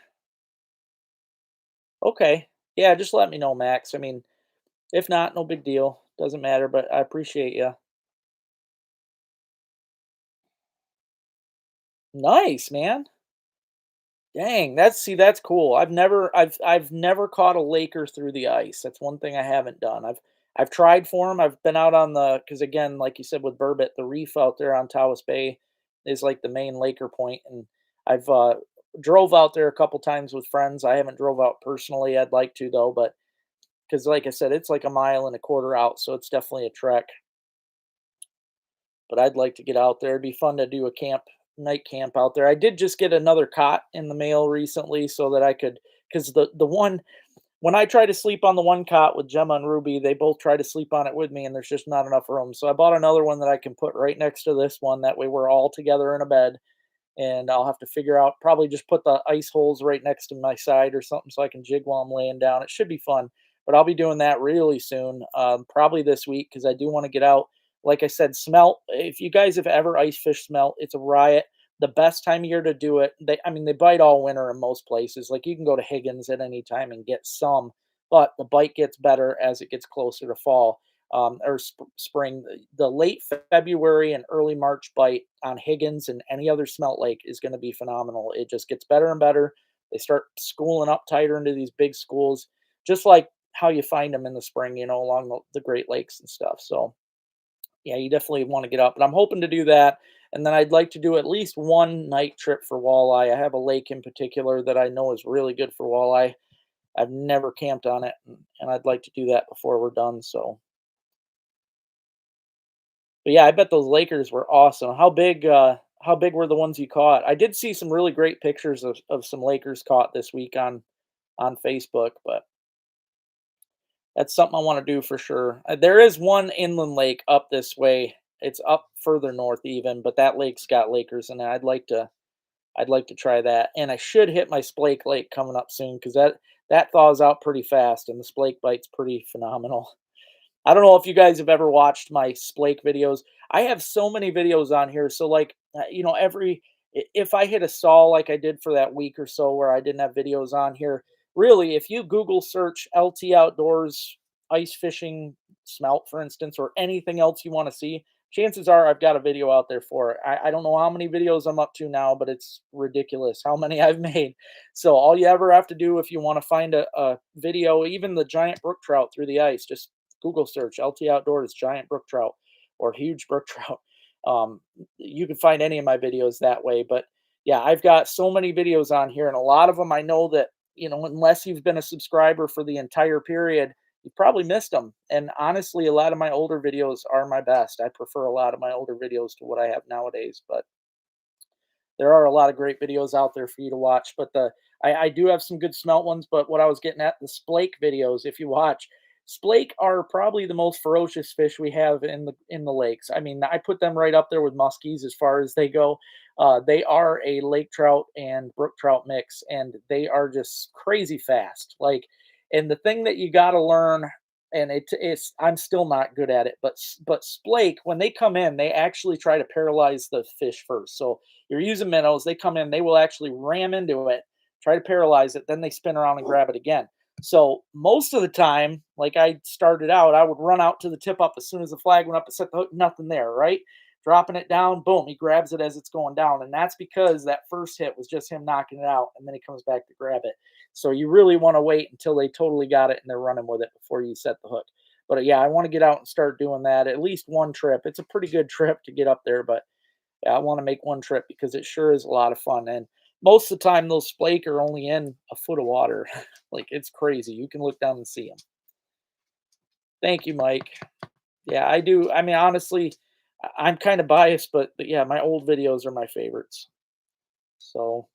Okay. Yeah, just let me know, Max. I mean, if not, no big deal. Doesn't matter, but I appreciate you. Nice, man. Dang, that's cool. I've never caught a laker through the ice. That's one thing I haven't done. I've tried for them. I've been out on the because again, like you said with Burbot, the reef out there on Tawas Bay is like the main laker point, and I've drove out there a couple times with friends. I haven't drove out personally. I'd like to though, but because like I said, it's like a mile and a quarter out, so it's definitely a trek. But I'd like to get out there. It'd be fun to do a night camp out there. I did just get another cot in the mail recently so that I could because the one when I try to sleep on the one cot with Gemma and Ruby, they both try to sleep on it with me, and there's just not enough room. So I bought another one that I can put right next to this one. That way, we're all together in a bed, and I'll have to figure out probably just put the ice holes right next to my side or something so I can jig while I'm laying down. It should be fun, but I'll be doing that really soon, probably this week because I do want to get out. Like I said, smelt. If you guys have ever ice fish smelt, it's a riot. The best time of year to do it. I mean, they bite all winter in most places. Like you can go to Higgins at any time and get some, but the bite gets better as it gets closer to fall or spring. The late February and early March bite on Higgins and any other smelt lake is going to be phenomenal. It just gets better and better. They start schooling up tighter into these big schools, just like how you find them in the spring, along the Great Lakes and stuff. So, yeah, you definitely want to get up. But I'm hoping to do that. And then I'd like to do at least one night trip for walleye. I have a lake in particular that I know is really good for walleye. I've never camped on it, and I'd like to do that before we're done. So, but yeah, I bet those Lakers were awesome. How big were the ones you caught? I did see some really great pictures of some Lakers caught this week on Facebook, but that's something I want to do for sure. There is one inland lake up this way. It's up further north even, but that lake's got Lakers in it. I'd like to try that. And I should hit my Splake Lake coming up soon because that thaws out pretty fast and the Splake bite's pretty phenomenal. I don't know if you guys have ever watched my Splake videos. I have so many videos on here. So like, if I hit a stall like I did for that week or so where I didn't have videos on here, really, if you Google search LT Outdoors ice fishing smelt, for instance, or anything else you want to see, chances are I've got a video out there for it. I don't know how many videos I'm up to now, but it's ridiculous how many I've made. So all you ever have to do if you want to find a video, even the giant brook trout through the ice, just Google search LT Outdoors giant brook trout or huge brook trout. Um, you can find any of my videos that way. But yeah, I've got so many videos on here, and a lot of them I know that, unless you've been a subscriber for the entire period, you probably missed them. And honestly, a lot of my older videos are my best. I prefer a lot of my older videos to what I have nowadays. But there are a lot of great videos out there for you to watch. But I do have some good smelt ones. But what I was getting at, the Splake videos, if you watch, Splake are probably the most ferocious fish we have in the lakes. I mean, I put them right up there with muskies as far as they go. They are a lake trout and brook trout mix, and they are just crazy fast. Like, and the thing that you got to learn, and it's I'm still not good at it, but Splake, when they come in, they actually try to paralyze the fish first. So you're using minnows, they come in, they will actually ram into it, try to paralyze it, then they spin around and grab it again. So most of the time, like I started out, I would run out to the tip up as soon as the flag went up and set the hook, nothing there, right? Dropping it down, boom, he grabs it as it's going down. And that's because that first hit was just him knocking it out, and then he comes back to grab it. So you really want to wait until they totally got it and they're running with it before you set the hook. But yeah, I want to get out and start doing that at least one trip. It's a pretty good trip to get up there, but yeah, I want to make one trip because it sure is a lot of fun. And most of the time, those Splake are only in a foot of water. Like it's crazy. You can look down and see them. Thank you, Mike. Yeah, I do. I mean, honestly, I'm kind of biased, but yeah, my old videos are my favorites. So,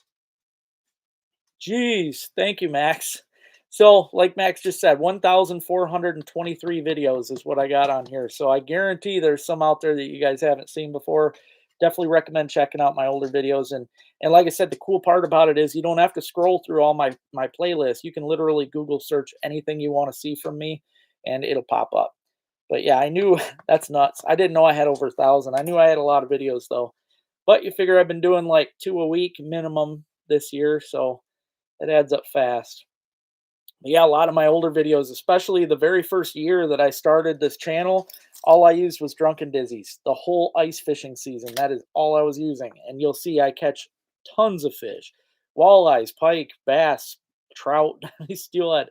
geez, thank you, Max. So, like Max just said, 1,423 videos is what I got on here. So I guarantee there's some out there that you guys haven't seen before. definitely recommend checking out my older videos. And like I said, the cool part about it is you don't have to scroll through all my playlists. You can literally Google search anything you want to see from me, and it'll pop up. But yeah, I knew that's nuts. I didn't know I had over 1,000. I knew I had a lot of videos though. But you figure I've been doing like 2 a week minimum this year, so it adds up fast. But yeah, a lot of my older videos, especially the very first year that I started this channel, all I used was drunken dizzies. The whole ice fishing season, that is all I was using. And you'll see I catch tons of fish. Walleyes, pike, bass, trout, steelhead,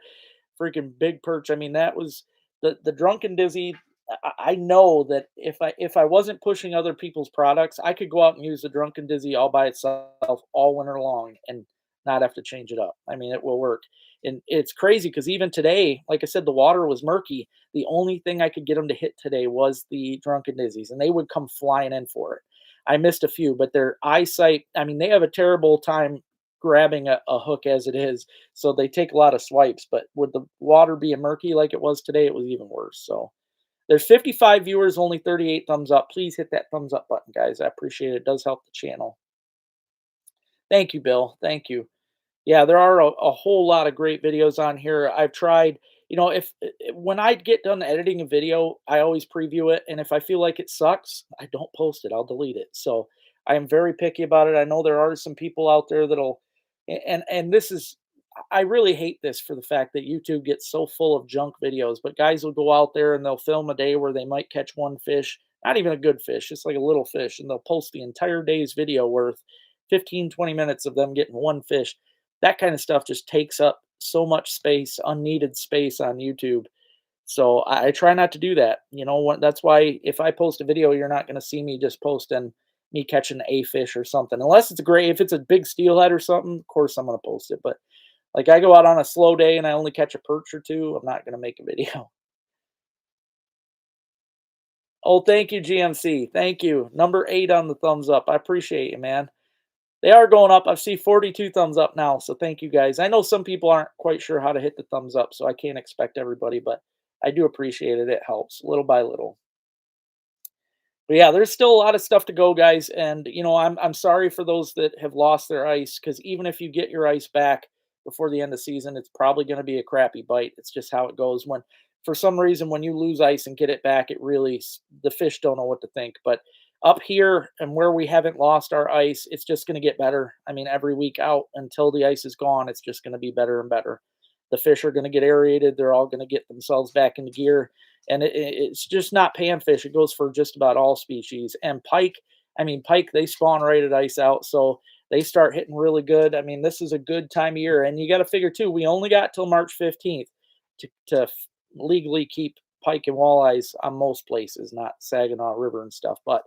freaking big perch. I mean, that was the drunken dizzy. I know that if I wasn't pushing other people's products, I could go out and use the drunken dizzy all by itself all winter long and not have to change it up. I mean, it will work. And it's crazy because even today, like I said, the water was murky. The only thing I could get them to hit today was the drunken dizzies, and they would come flying in for it. I missed a few, but their eyesight, I mean, they have a terrible time grabbing a hook as it is. So they take a lot of swipes. But with the water being murky like it was today, it was even worse. So there's 55 viewers, only 38 thumbs up. Please hit that thumbs up button, guys. I appreciate it. It does help the channel. Thank you, Bill. Thank you. Yeah, there are a whole lot of great videos on here. I've tried, if when I get done editing a video, I always preview it, and if I feel like it sucks, I don't post it. I'll delete it. So I am very picky about it. I know there are some people out there that'll, and this is, I really hate this for the fact that YouTube gets so full of junk videos. But guys will go out there and they'll film a day where they might catch one fish, not even a good fish, just like a little fish, and they'll post the entire day's video worth 15, 20 minutes of them getting one fish. That kind of stuff just takes up so much space, unneeded space on YouTube. So I try not to do that. That's why if I post a video, you're not going to see me just posting me catching a fish or something. Unless it's great, if it's a big steelhead or something, of course I'm going to post it. But like I go out on a slow day and I only catch a perch or two, I'm not going to make a video. Oh, thank you, GMC. Thank you. Number 8 on the thumbs up. I appreciate you, man. They are going up. I see 42 thumbs up now, so thank you guys. I know some people aren't quite sure how to hit the thumbs up, so I can't expect everybody, but I do appreciate it. It helps little by little. But yeah, there's still a lot of stuff to go, guys. And I'm sorry for those that have lost their ice, because even if you get your ice back before the end of season, it's probably going to be a crappy bite. It's just how it goes. When for some reason when you lose ice and get it back, it really the fish don't know what to think. But up here and where we haven't lost our ice, it's just going to get better. I mean, every week out until the ice is gone, it's just going to be better and better. The fish are going to get aerated. They're all going to get themselves back into gear, and it's just not panfish. It goes for just about all species. And pike, I mean, pike, they spawn right at ice out, so they start hitting really good. I mean, this is a good time of year, and you got to figure too. We only got till March 15th to legally keep pike and walleyes on most places, not Saginaw River and stuff, but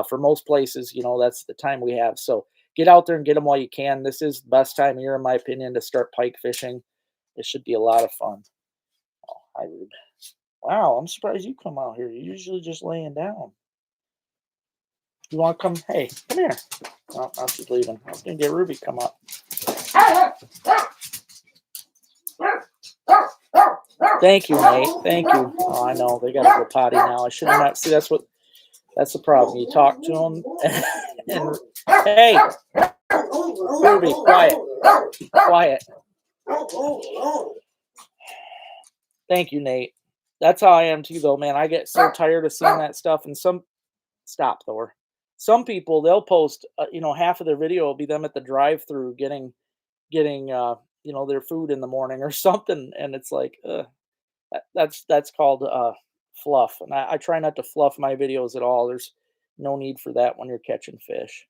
for most places, that's the time we have. So get out there and get them while you can. This is the best time of year, in my opinion, to start pike fishing. It should be a lot of fun. Oh, hi, Rude. Wow, I'm surprised you come out here. You're usually just laying down. You want to come? Hey, come here. Oh, now she's leaving. I was going to get Ruby to come up. Thank you, Nate. Thank you. Oh, I know. They got to go potty now. I should have not. See, that's the problem. You talk to them and hey, Ruby, quiet. Quiet. Thank you, Nate. That's how I am too, though, man. I get so tired of seeing that stuff. And stop, Thor. Some people they'll post, half of their video will be them at the drive-through getting their food in the morning or something, and it's like, that's called fluff. And I try not to fluff my videos at all. There's no need for that when you're catching fish.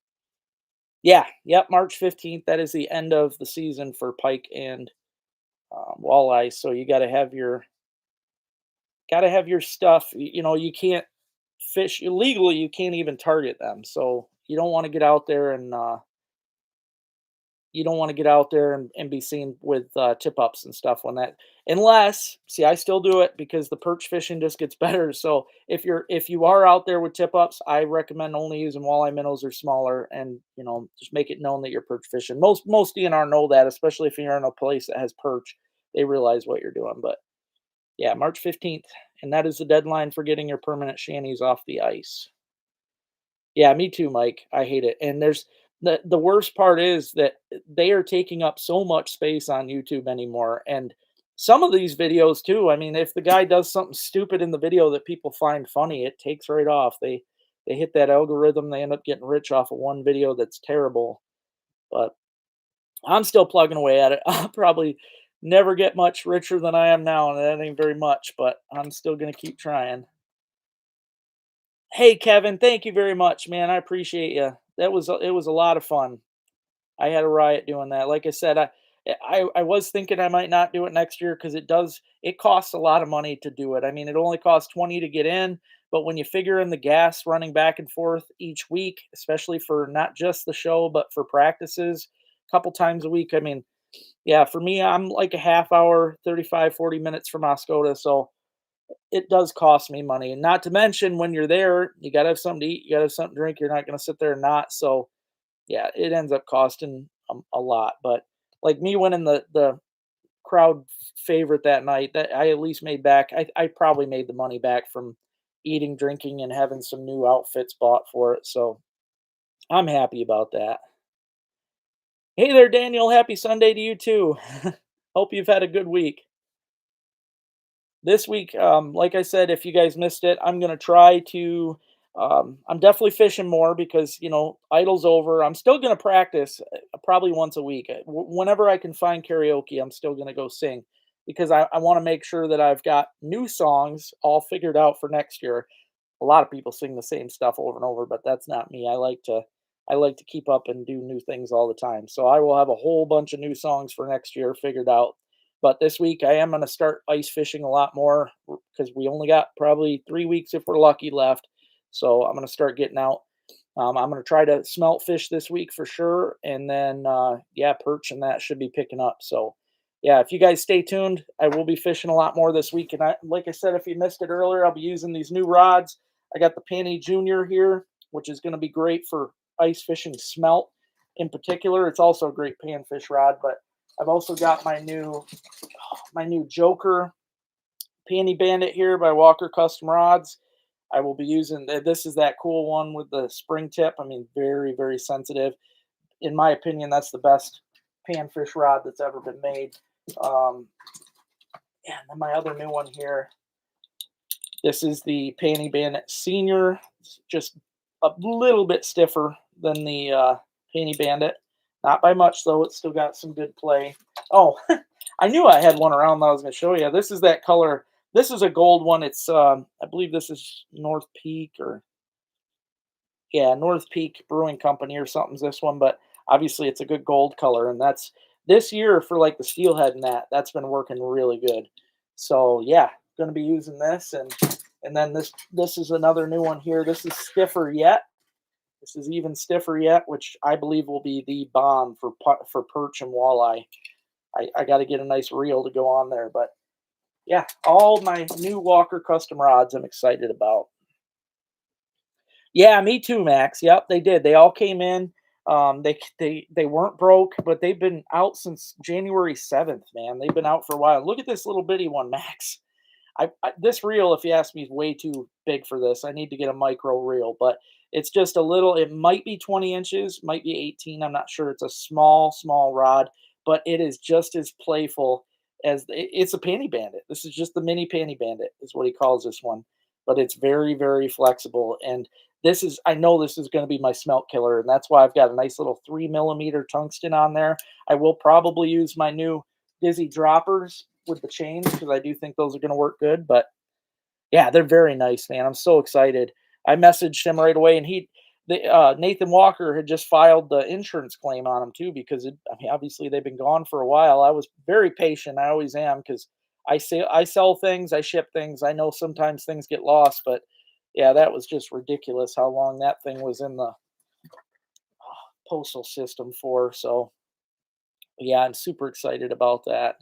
Yeah, yep, March 15th. That is the end of the season for pike and walleye. So you got to have your stuff. You can't fish illegally. You can't even target them. So you don't want to get out there and be seen with tip ups and stuff when that. Unless, see, I still do it because the perch fishing just gets better. So if you are out there with tip ups, I recommend only using walleye minnows or smaller, and just make it known that you're perch fishing. Most DNR know that, especially if you're in a place that has perch, they realize what you're doing. But yeah, March 15th, and that is the deadline for getting your permanent shanties off the ice. Yeah, me too, Mike. I hate it. And there's the worst part is that they are taking up so much space on YouTube anymore. And some of these videos too, I mean, if the guy does something stupid in the video that people find funny, it takes right off. They hit that algorithm, they end up getting rich off of one video that's terrible. But I'm still plugging away at it. I'll probably never get much richer than I am now, and that ain't very much, but I'm still gonna keep trying. Hey, Kevin, thank you very much, man. I appreciate you. It was a lot of fun. I had a riot doing that. Like I said, I was thinking I might not do it next year because it costs a lot of money to do it. I mean, it only costs 20 to get in, but when you figure in the gas running back and forth each week, especially for not just the show but for practices a couple times a week, I mean, yeah, for me, I'm like a half hour, 35, 40 minutes from Oscoda, so it does cost me money. And not to mention when you're there, you gotta have something to eat, you gotta have something to drink. You're not gonna sit there and not. So yeah, it ends up costing a lot. But like me winning the crowd favorite that night, that I at least made back. I probably made the money back from eating, drinking, and having some new outfits bought for it. So I'm happy about that. Hey there, Daniel. Happy Sunday to you too. Hope you've had a good week. This week, like I said, if you guys missed it, I'm gonna try to. I'm definitely fishing more because idle's over. I'm still gonna practice probably once a week. Whenever I can find karaoke, I'm still gonna go sing because I want to make sure that I've got new songs all figured out for next year. A lot of people sing the same stuff over and over, but that's not me. I like to keep up and do new things all the time. So I will have a whole bunch of new songs for next year figured out. But this week I am going to start ice fishing a lot more because we only got probably 3 weeks if we're lucky left. So I'm going to start getting out. I'm going to try to smelt fish this week for sure, and then yeah, perch and that should be picking up. So yeah, if you guys stay tuned, I will be fishing a lot more this week. And like I said, if you missed it earlier, I'll be using these new rods. I got the Penny Junior here, which is going to be great for ice fishing smelt in particular. It's also a great panfish rod, but I've also got my new Joker Panty Bandit here by Walker Custom Rods. I will be using this is that cool one with the spring tip. I mean, very, very sensitive. In my opinion, that's the best panfish rod that's ever been made. Um, and then my other new one here, this is the Panty Bandit Senior. It's just a little bit stiffer than the Panty Bandit. Not by much, though. It's still got some good play. Oh, I knew I had one around that I was going to show you. This is that color. This is a gold one. It's, I believe this is North Peak or, yeah, North Peak Brewing Company or something's this one. But obviously it's a good gold color. And that's this year for like the steelhead and that's been working really good. So yeah, going to be using this. And then this is another new one here. This is stiffer yet. This is even stiffer yet, which I believe will be the bomb for perch and walleye. I got to get a nice reel to go on there, but yeah, all my new Walker custom rods I'm excited about. Yeah, me too, Max. Yep, they did. They all came in. They weren't broke, but they've been out since January 7th, man. They've been out for a while. Look at this little bitty one, Max. This reel, if you ask me, is way too big for this. I need to get a micro reel, but it's just a little. It might be 20 inches, might be 18. I'm not sure. It's a small rod, but it is just as playful as it's a panty bandit. This is just the mini panty bandit, is what he calls this one. But it's very, very flexible, and I know this is going to be my smelt killer, and that's why I've got a nice little 3 millimeter tungsten on there. I will probably use my new Dizzy droppers with the chains because I do think those are going to work good. But yeah, they're very nice, man. I'm so excited. I messaged him right away, and Nathan Walker had just filed the insurance claim on him too because I mean, obviously they've been gone for a while. I was very patient. I always am because I sell things, I ship things. I know sometimes things get lost, but yeah, that was just ridiculous how long that thing was in the postal system for. So yeah, I'm super excited about that.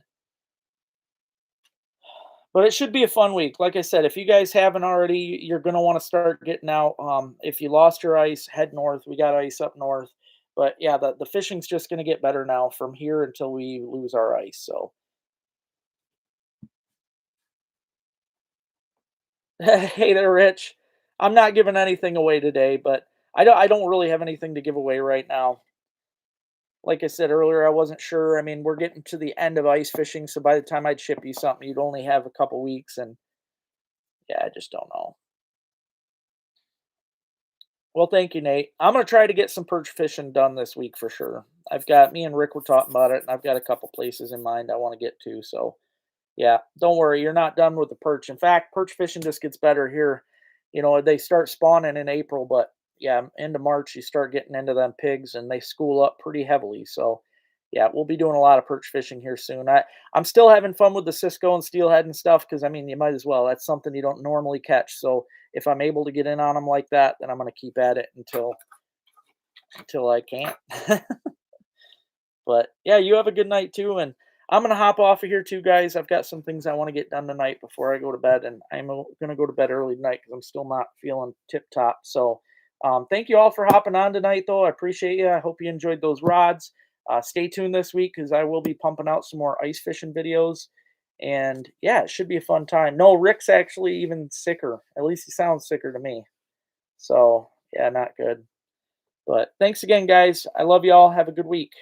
But it should be a fun week. Like I said, if you guys haven't already, you're gonna want to start getting out. If you lost your ice, head north. We got ice up north. But yeah, the fishing's just gonna get better now from here until we lose our ice. So hey there, Rich. I'm not giving anything away today, but I don't really have anything to give away right now. Like I said earlier, I wasn't sure. I mean, we're getting to the end of ice fishing, so by the time I'd ship you something, you'd only have a couple weeks, and yeah, I just don't know. Well, thank you, Nate. I'm gonna try to get some perch fishing done this week for sure. I've got me and Rick were talking about it, and I've got a couple places in mind I want to get to. So yeah, don't worry, you're not done with the perch. In fact, perch fishing just gets better here. They start spawning in April, but yeah, into March you start getting into them pigs and they school up pretty heavily. So yeah, we'll be doing a lot of perch fishing here soon. I'm still having fun with the Cisco and steelhead and stuff because I mean you might as well. That's something you don't normally catch. So if I'm able to get in on them like that, then I'm gonna keep at it until I can't. But yeah, you have a good night too, and I'm gonna hop off of here too, guys. I've got some things I want to get done tonight before I go to bed, and gonna go to bed early tonight because I'm still not feeling tip top. So, thank you all for hopping on tonight, though. I appreciate you. I hope you enjoyed those rods. Stay tuned this week because I will be pumping out some more ice fishing videos, and yeah, it should be a fun time. No, Rick's actually even sicker. At least he sounds sicker to me. So yeah, not good. But thanks again, guys. I love you all. Have a good week.